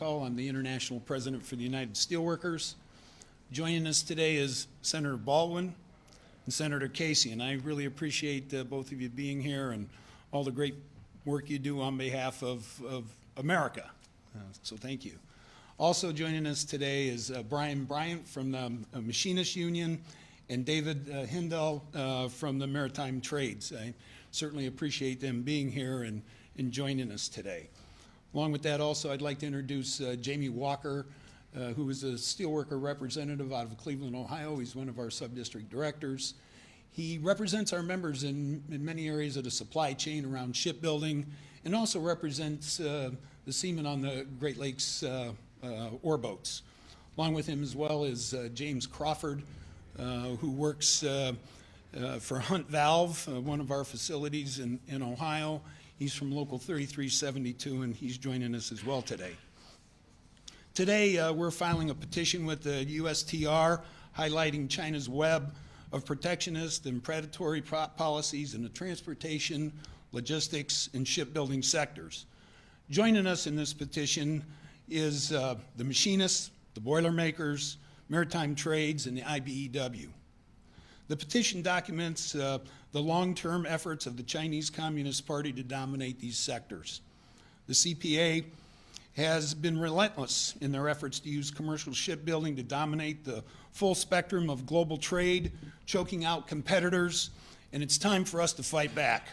I'm the International President for the United Steelworkers. Joining us today is Senator Baldwin and Senator Casey, and I really appreciate both of you being here and all the great work you do on behalf of America. So thank you. Also joining us today is Brian Bryant from the Machinists Union and David Hindell from the Maritime Trades. I certainly appreciate them being here and joining us today. Along with that, also, I'd like to introduce Jamie Walker, who is a steelworker representative out of Cleveland, Ohio. He's one of our sub-district directors. He represents our members in many areas of the supply chain around shipbuilding and also represents the seamen on the Great Lakes ore boats. Along with him as well is James Crawford, who works for Hunt Valve, one of our facilities in Ohio. He's from Local 3372, and he's joining us as well today. Today, we're filing a petition with the USTR highlighting China's web of protectionist and predatory policies in the transportation, logistics, and shipbuilding sectors. Joining us in this petition is the machinists, the Boilermakers, Maritime Trades, and the IBEW. The petition documents the long-term efforts of the Chinese Communist Party to dominate these sectors. The CPA has been relentless in their efforts to use commercial shipbuilding to dominate the full spectrum of global trade, choking out competitors, and it's time for us to fight back.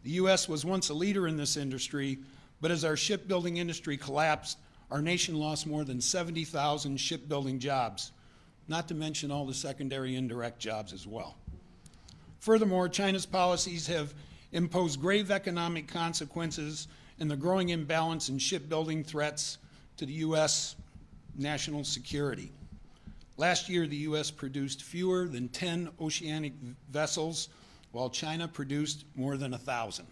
The U.S. was once a leader in this industry, but as our shipbuilding industry collapsed, our nation lost more than 70,000 shipbuilding jobs, not to mention all the secondary indirect jobs as well. Furthermore, China's policies have imposed grave economic consequences and the growing imbalance in shipbuilding threats to the U.S. national security. Last year, the U.S. produced fewer than 10 oceanic vessels, while China produced more than 1,000.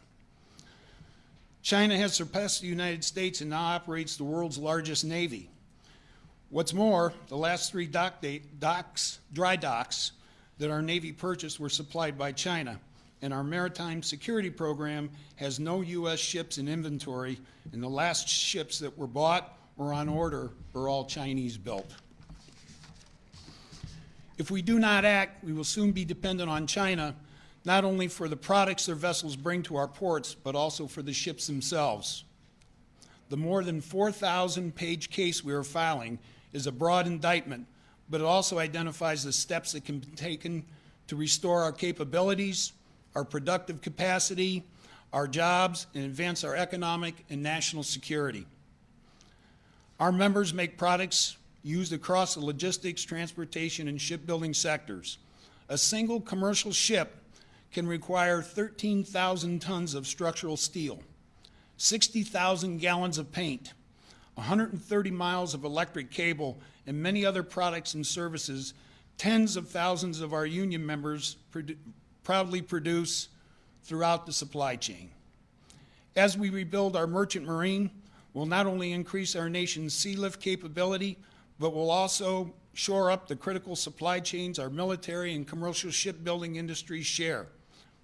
China has surpassed the United States and now operates the world's largest navy. What's more, the last three dry docks that our Navy purchased were supplied by China, and our maritime security program has no U.S. ships in inventory, and the last ships that were bought or on order were all Chinese built. If we do not act, we will soon be dependent on China, not only for the products their vessels bring to our ports, but also for the ships themselves. The more than 4,000-page case we are filing is a broad indictment, but it also identifies the steps that can be taken to restore our capabilities, our productive capacity, our jobs, and advance our economic and national security. Our members make products used across the logistics, transportation, and shipbuilding sectors. A single commercial ship can require 13,000 tons of structural steel, 60,000 gallons of paint, 130 miles of electric cable, and many other products and services tens of thousands of our union members proudly produce throughout the supply chain. As we rebuild our merchant marine, we'll not only increase our nation's sea lift capability, but we'll also shore up the critical supply chains our military and commercial shipbuilding industries share,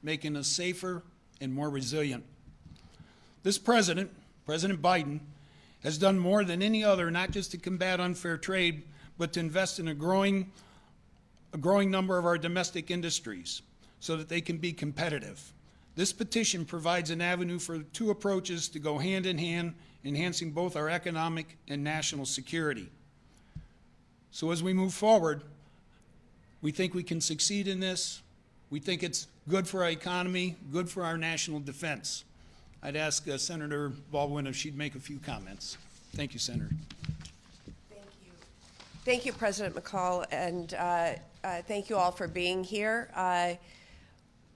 making us safer and more resilient. This president, President Biden, has done more than any other, not just to combat unfair trade, but to invest in a growing number of our domestic industries so that they can be competitive. This petition provides an avenue for two approaches to go hand in hand, enhancing both our economic and national security. So as we move forward, we think we can succeed in this. We think it's good for our economy, good for our national defense. I'd ask Senator Baldwin if she'd make a few comments. Thank you, Senator. Thank you. Thank you, President McCall, and thank you all for being here.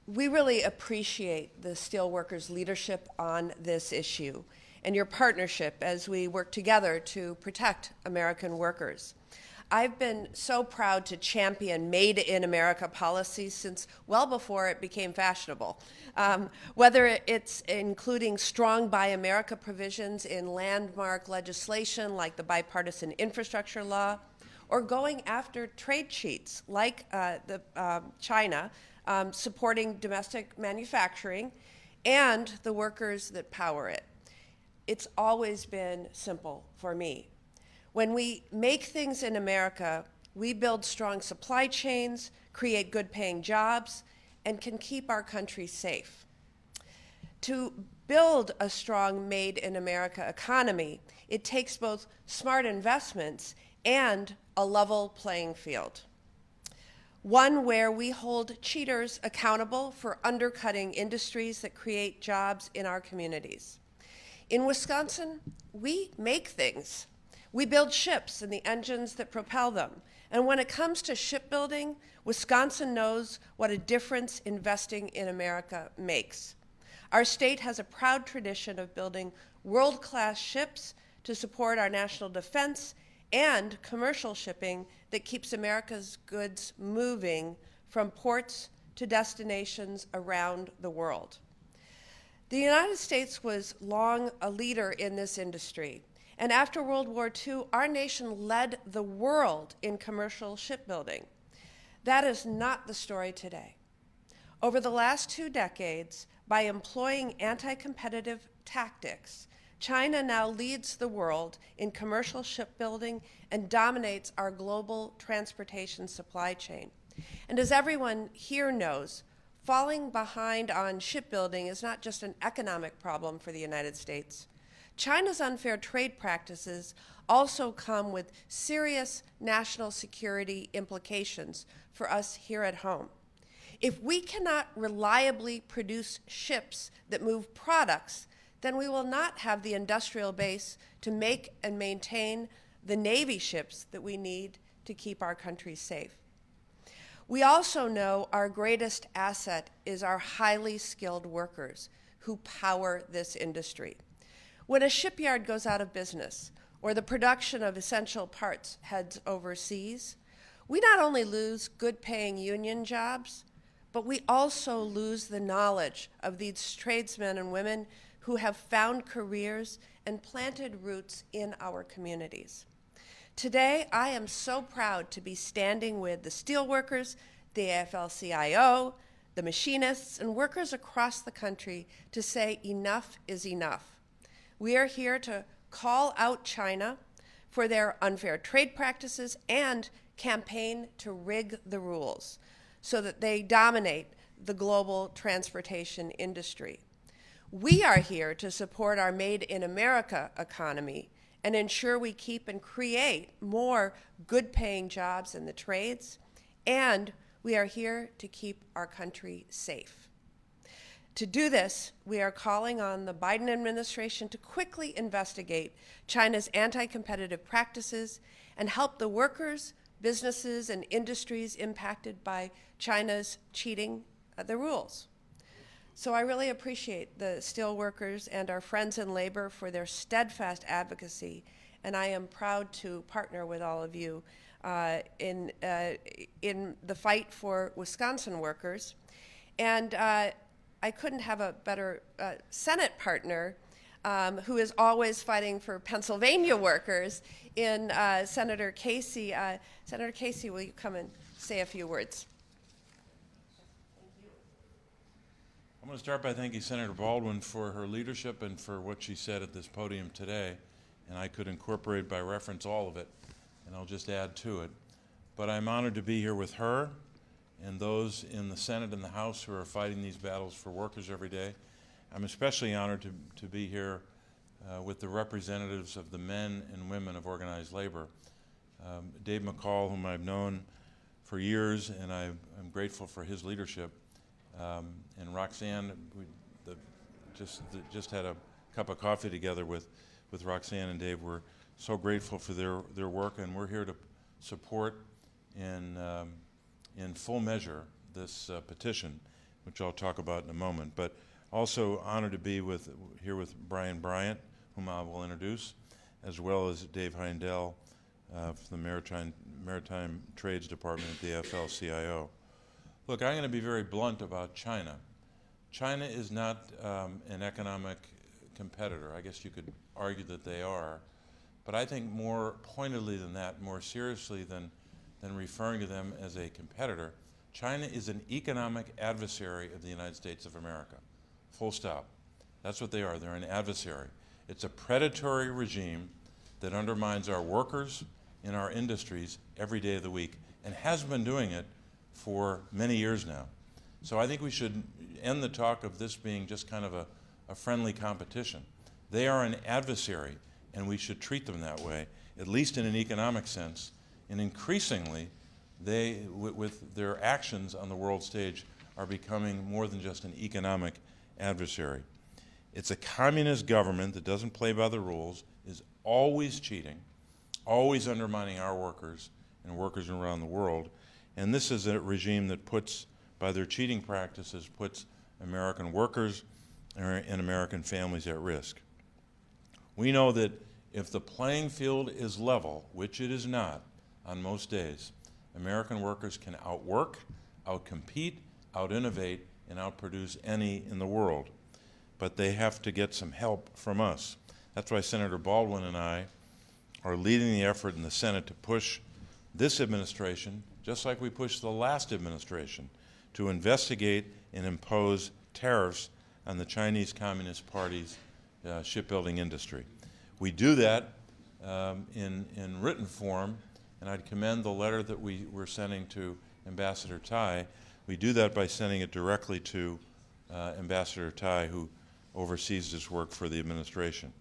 We really appreciate the Steelworkers' leadership on this issue and your partnership as we work together to protect American workers. I've been so proud to champion Made in America policies since well before it became fashionable. Whether it's including strong Buy America provisions in landmark legislation like the Bipartisan Infrastructure Law, or going after trade cheats like China, supporting domestic manufacturing and the workers that power it. it's always been simple for me. When we make things in America, we build strong supply chains, create good-paying jobs, and can keep our country safe. To build a strong made-in-America economy, it takes both smart investments and a level playing field. One where we hold cheaters accountable for undercutting industries that create jobs in our communities. In Wisconsin, we make things. We build ships and the engines that propel them. And when it comes to shipbuilding, Wisconsin knows what a difference investing in America makes. Our state has a proud tradition of building world-class ships to support our national defense and commercial shipping that keeps America's goods moving from ports to destinations around the world. The United States was long a leader in this industry, and after World War II, our nation led the world in commercial shipbuilding. That is not the story today. Over the last 2 decades, by employing anti-competitive tactics, China now leads the world in commercial shipbuilding and dominates our global transportation supply chain. And as everyone here knows, falling behind on shipbuilding is not just an economic problem for the United States. China's unfair trade practices also come with serious national security implications for us here at home. If we cannot reliably produce ships that move products, then we will not have the industrial base to make and maintain the Navy ships that we need to keep our country safe. We also know our greatest asset is our highly skilled workers who power this industry. When a shipyard goes out of business or the production of essential parts heads overseas, we not only lose good-paying union jobs, but we also lose the knowledge of these tradesmen and women who have found careers and planted roots in our communities. Today, I am so proud to be standing with the steelworkers, the AFL-CIO, the machinists, and workers across the country to say enough is enough. We are here to call out China for their unfair trade practices and campaign to rig the rules so that they dominate the global transportation industry. We are here to support our Made in America economy and ensure we keep and create more good-paying jobs in the trades, and we are here to keep our country safe. To do this, we are calling on the Biden administration to quickly investigate China's anti-competitive practices and help the workers, businesses, and industries impacted by China's cheating the rules. So I really appreciate the steelworkers and our friends in labor for their steadfast advocacy, and I am proud to partner with all of you in the fight for Wisconsin workers. And I couldn't have a better Senate partner who is always fighting for Pennsylvania workers in Senator Casey. Senator Casey, will you come and say a few words? I'm going to start by thanking Senator Baldwin for her leadership and for what she said at this podium today. And I could incorporate by reference all of it, and I'll just add to it. But I'm honored to be here with her and those in the Senate and the House who are fighting these battles for workers every day. I'm especially honored to be here with the representatives of the men and women of organized labor. Dave McCall, whom I've known for years, and I'm grateful for his leadership. And Roxanne, we just had a cup of coffee together with Roxanne and Dave. We're so grateful for their work, and we're here to support in full measure this petition, which I'll talk about in a moment. But also honored to be here with Brian Bryant, whom I will introduce, as well as Dave Heindel from the Maritime Trades Department at the AFL-CIO. Look, I'm going to be very blunt about China. China is not an economic competitor. I guess you could argue that they are. But I think more pointedly than that, more seriously than referring to them as a competitor, China is an economic adversary of the United States of America. Full stop. That's what they are. They're an adversary. It's a predatory regime that undermines our workers in our industries every day of the week and has been doing it for many years now. So I think we should end the talk of this being just kind of a friendly competition. They are an adversary, and we should treat them that way, at least in an economic sense. And increasingly, they, with their actions on the world stage, are becoming more than just an economic adversary. It's a communist government that doesn't play by the rules, is always cheating, always undermining our workers and workers around the world. And this is a regime that puts, by their cheating practices, puts American workers and American families at risk. We know that if the playing field is level, which it is not on most days, American workers can outwork, outcompete, out-innovate, and outproduce any in the world. But they have to get some help from us. That's why Senator Baldwin and I are leading the effort in the Senate to push this administration, just like we pushed the last administration, to investigate and impose tariffs on the Chinese Communist Party's shipbuilding industry. We do that in written form, and I'd commend the letter that we were sending to Ambassador Tai. We do that by sending it directly to Ambassador Tai, who oversees this work for the administration.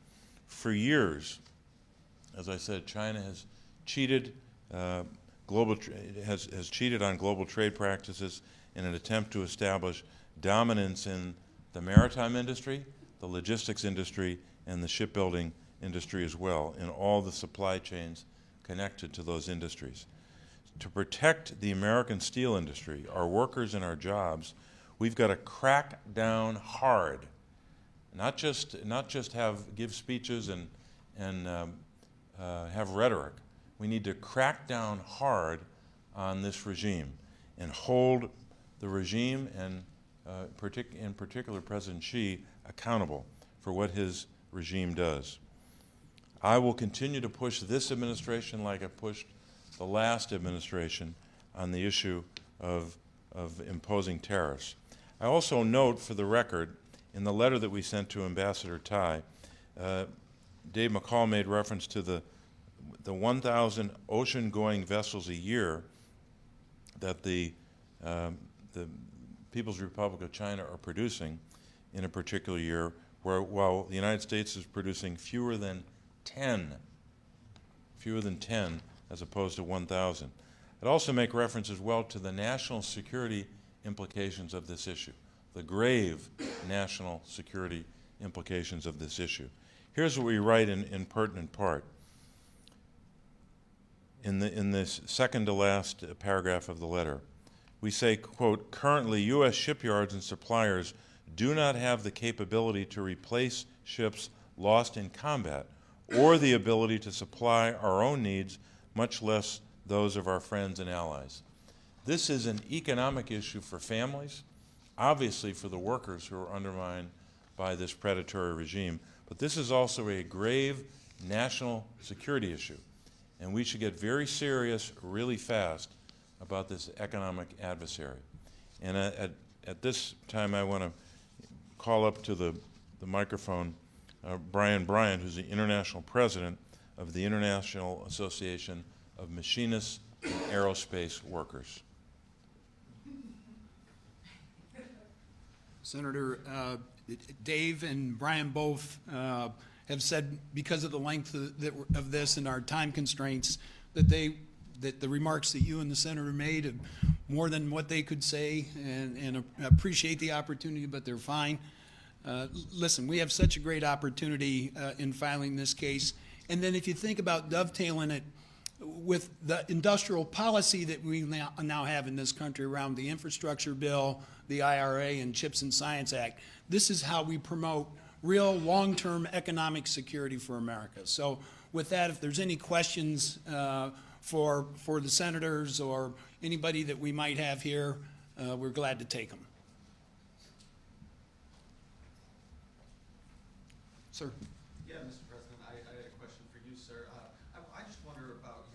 For years, as I said, China has cheated has cheated on global trade practices in an attempt to establish dominance in the maritime industry, the logistics industry, and the shipbuilding industry as well, in all the supply chains connected to those industries. To protect the American steel industry, our workers and our jobs, we've got to crack down hard, not just give speeches and have rhetoric. We need to crack down hard on this regime and hold the regime and in particular President Xi accountable for what his regime does. I will continue to push this administration like I pushed the last administration on the issue of imposing tariffs. I also note, for the record, in the letter that we sent to Ambassador Tai, Dave McCall made reference to the 1,000 ocean-going vessels a year that the People's Republic of China are producing in a particular year, while the United States is producing fewer than 10 as opposed to 1,000. I'd also make reference as well to the national security implications of this issue, the grave national security implications of this issue. Here's what we write in pertinent part. In this second to last paragraph of the letter, we say, quote, currently U.S. shipyards and suppliers do not have the capability to replace ships lost in combat or the ability to supply our own needs, much less those of our friends and allies. This is an economic issue for families, obviously for the workers who are undermined by this predatory regime, but this is also a grave national security issue, and we should get very serious really fast about this economic adversary. And at this time, I want to call up to the microphone Brian Bryant, who's the international president of the International Association of Machinists and Aerospace Workers. Senator, Dave and Brian both have said, because of the length of this and our time constraints, that the remarks that you and the senator made are more than what they could say, and appreciate the opportunity, but they're fine. Listen, we have such a great opportunity in filing this case, and then if you think about dovetailing it with the industrial policy that we now have in this country around the infrastructure bill, the IRA, and CHIPS and Science Act, this is how we promote real long-term economic security for America. So with that, if there's any questions for the senators or anybody that we might have here, we're glad to take them. Sir. Yeah, Mr. President, I had a question for you, sir. I just wonder about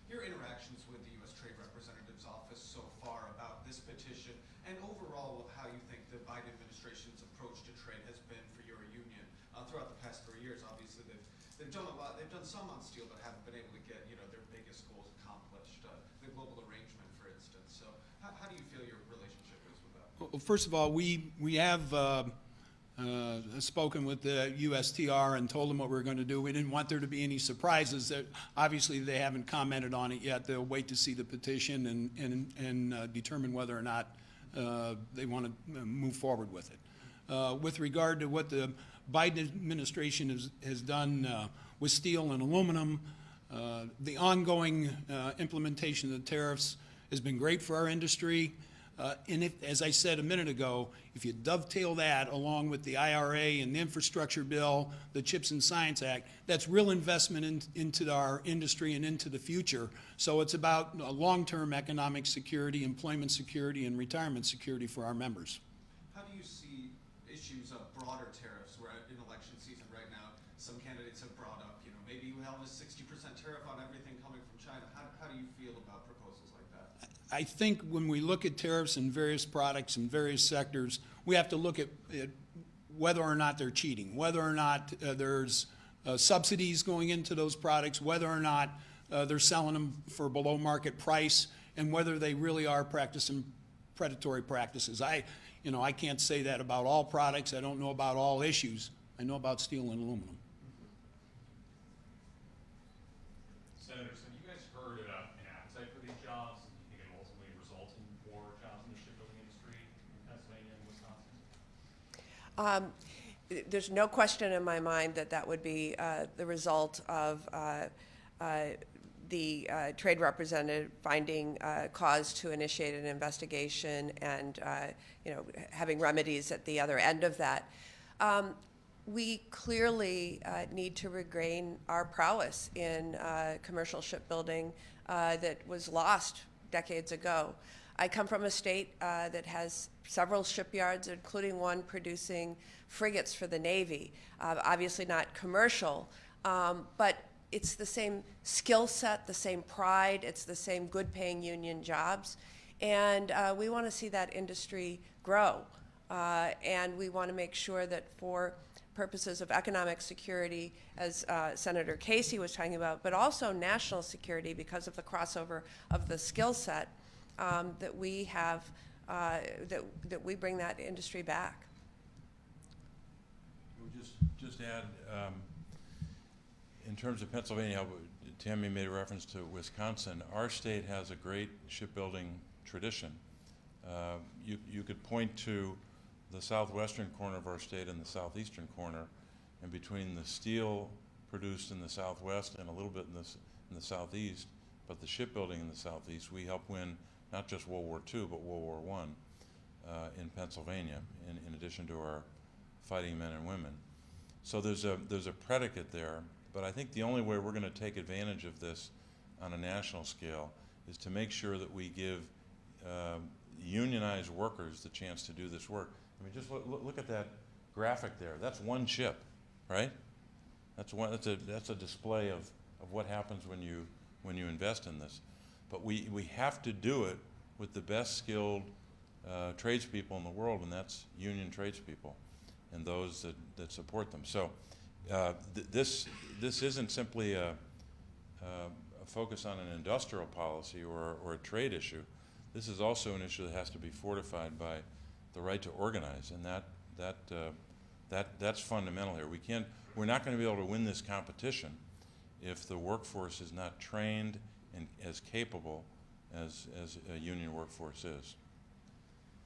your interactions with the U.S. Trade Representative's office so far about this petition, and overall how you think the Biden administration's approach to trade has been for your union throughout the past 3 years, obviously they've done a lot. They've done some on steel, but haven't been able to get their biggest goals accomplished. The global arrangement, for instance. So how do you feel your relationship is with that? Well, first of all, we have spoken with the USTR and told them what we were going to do. We didn't want there to be any surprises. That obviously they haven't commented on it yet. They'll wait to see the petition and determine whether or not they want to move forward with it. With regard to what the Biden administration has done with steel and aluminum, the ongoing implementation of the tariffs has been great for our industry. And if, as I said a minute ago, if you dovetail that along with the IRA and the infrastructure bill, the CHIPS and Science Act, that's real investment into our industry and into the future. So it's about long-term economic security, employment security, and retirement security for our members. How do you see issues of broader tariffs? We're in election season right now. Some candidates have brought up, maybe you have a 60% tariff on everything coming from China. How do you feel about proposals like that? I think when we look at tariffs in various products in various sectors, we have to look at whether or not they're cheating, whether or not there's subsidies going into those products, whether or not they're selling them for below market price, and whether they really are practicing predatory practices. I can't say that about all products. I don't know about all issues. I know about steel and aluminum. Senators, have you guys heard about an appetite for these jobs? Do you think it ultimately result in more jobs in the shipbuilding industry in Pennsylvania and Wisconsin? There's no question in my mind that that would be the result of the trade representative finding cause to initiate an investigation and having remedies at the other end of that. We clearly need to regain our prowess in commercial shipbuilding that was lost decades ago. I come from a state that has several shipyards, including one producing frigates for the Navy. Obviously not commercial, but it's the same skill set, the same pride, it's the same good-paying union jobs, and we want to see that industry grow. And we want to make sure that for purposes of economic security, as Senator Casey was talking about, but also national security because of the crossover of the skill set, that we have, that we bring that industry back. We'll just add, in terms of Pennsylvania, Tammy made a reference to Wisconsin. Our state has a great shipbuilding tradition. You could point to the southwestern corner of our state and the southeastern corner, and between the steel produced in the southwest and a little bit in the southeast, but the shipbuilding in the southeast, we helped win not just World War II, but World War I in Pennsylvania, in addition to our fighting men and women. So there's a predicate there, but I think the only way we're going to take advantage of this on a national scale is to make sure that we give unionized workers the chance to do this work. I mean, just look at that graphic there. That's one ship, right? That's a display of what happens when you invest in this. But we have to do it with the best skilled tradespeople in the world, and that's union tradespeople and those that support them. So this isn't simply a focus on an industrial policy or a trade issue. This is also an issue that has to be fortified by the right to organize, and that's fundamental here. We're not going to be able to win this competition if the workforce is not trained and as capable as a union workforce is.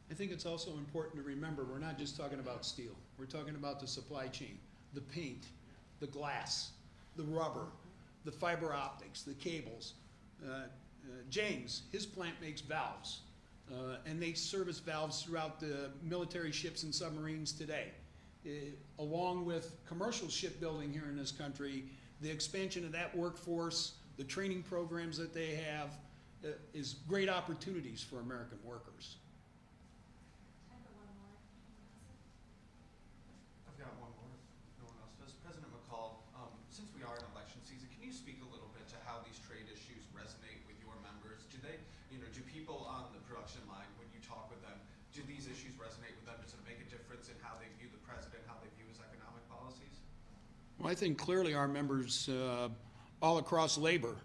I think it's also important to remember we're not just talking about steel. We're talking about the supply chain, the paint, the glass, the rubber, the fiber optics, the cables. James, his plant makes valves, and they service valves throughout the military ships and submarines today. Along with commercial shipbuilding here in this country, the expansion of that workforce, the training programs that they have, is great opportunities for American workers. I've got one more, if no one else does. President McCall, since we are in election season, can you speak a little bit to how these trade issues resonate with your members? Do they, do people on the production line, when you talk with them, do these issues resonate with them? Does it make a difference in how they view the president, how they view his economic policies? Well, I think clearly our members all across labor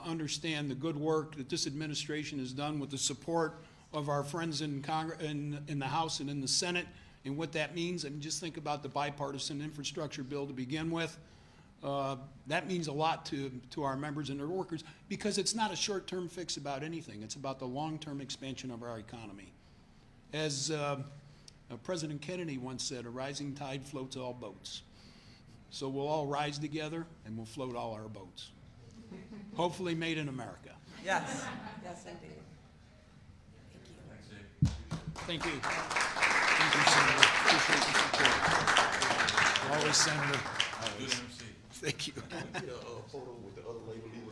understand the good work that this administration has done with the support of our friends in in the House and in the Senate, and what that means. I mean, just think about the bipartisan infrastructure bill to begin with. That means a lot to our members and their workers, because it's not a short-term fix about anything. It's about the long-term expansion of our economy. As President Kennedy once said, a rising tide floats all boats. So we'll all rise together and we'll float all our boats. Hopefully made in America. Yes. Yes, indeed. Thank you. Thank you, Senator. Appreciate the support. Always, Senator. Good MC. Thank you. Can we get a photo with the other labor leaders?